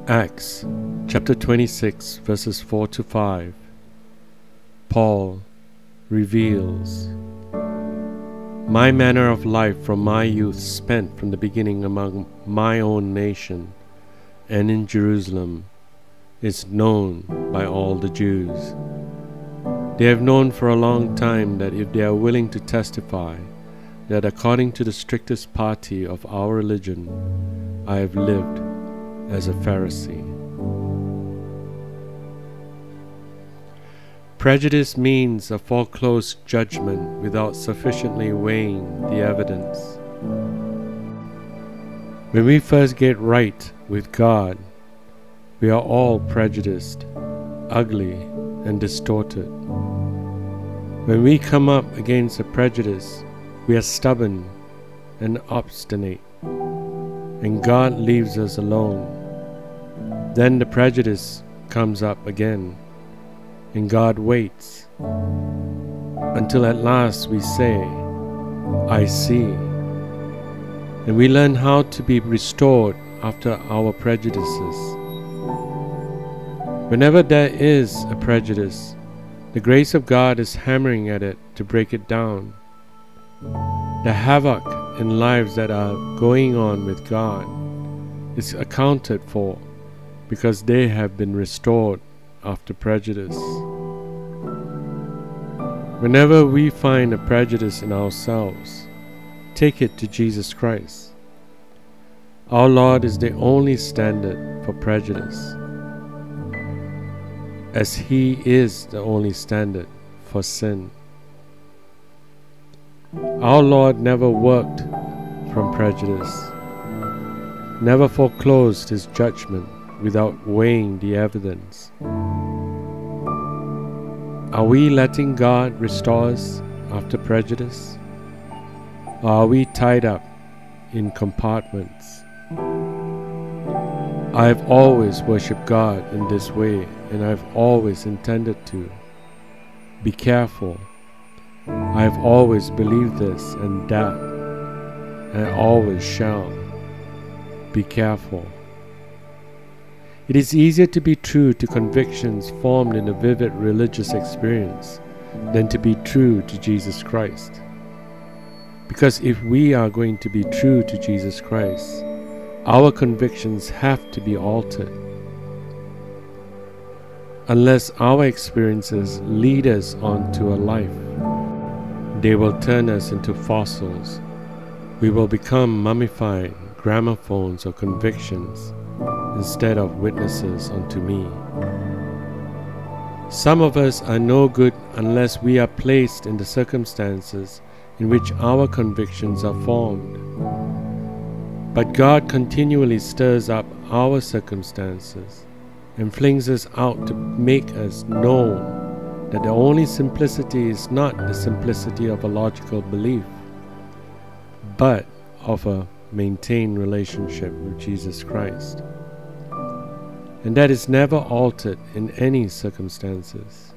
Acts chapter 26 verses 4 to 5. Paul reveals, "My manner of life from my youth spent from the beginning among my own nation and in Jerusalem is known by all the Jews. They have known for a long time that if they are willing to testify that according to the strictest party of our religion I have lived as a Pharisee." Prejudice means a foreclosed judgment without sufficiently weighing the evidence. When we first get right with God, we are all prejudiced, ugly, and distorted. When we come up against a prejudice, we are stubborn and obstinate, and God leaves us alone. Then the prejudice comes up again, and God waits until at last we say, "I see." And we learn how to be restored after our prejudices. Whenever there is a prejudice, the grace of God is hammering at it to break it down. The havoc in lives that are going on with God is accounted for because they have been restored after prejudice. Whenever we find a prejudice in ourselves, take it to Jesus Christ. Our Lord is the only standard for prejudice, as He is the only standard for sin. Our Lord never worked from prejudice, never foreclosed His judgment without weighing the evidence. Are we letting God restore us after prejudice? Or are we tied up in compartments? I have always worshipped God in this way, and I have always intended to. Be careful. I have always believed this and that, and I always shall. Be careful. It is easier to be true to convictions formed in a vivid religious experience than to be true to Jesus Christ. Because if we are going to be true to Jesus Christ, our convictions have to be altered. Unless our experiences lead us on to a life, they will turn us into fossils. We will become mummified gramophones of convictions instead of witnesses unto me. Some of us are no good unless we are placed in the circumstances in which our convictions are formed. But God continually stirs up our circumstances and flings us out to make us know that the only simplicity is not the simplicity of a logical belief, but of a maintained relationship with Jesus Christ. And that is never altered in any circumstances.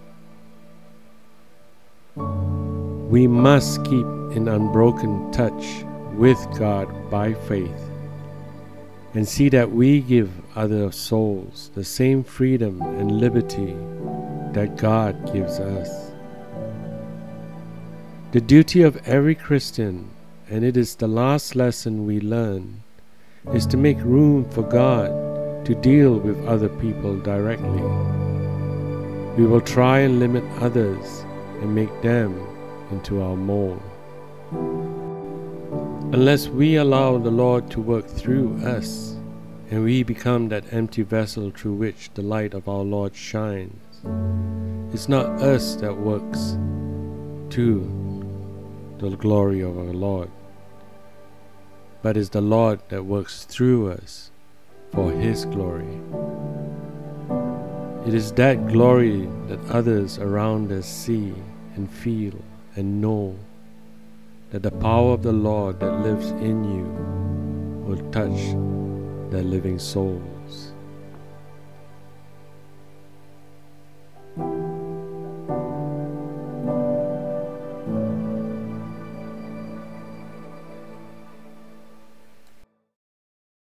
We must keep in unbroken touch with God by faith and see that we give other souls the same freedom and liberty that God gives us. The duty of every Christian, and it is the last lesson we learn, is to make room for God to deal with other people directly. We will try and limit others and make them into our mold. Unless we allow the Lord to work through us and we become that empty vessel through which the light of our Lord shines, it's not us that works to the glory of our Lord, but it's the Lord that works through us for His glory. It is that glory that others around us see and feel and know that the power of the Lord that lives in you will touch their living souls.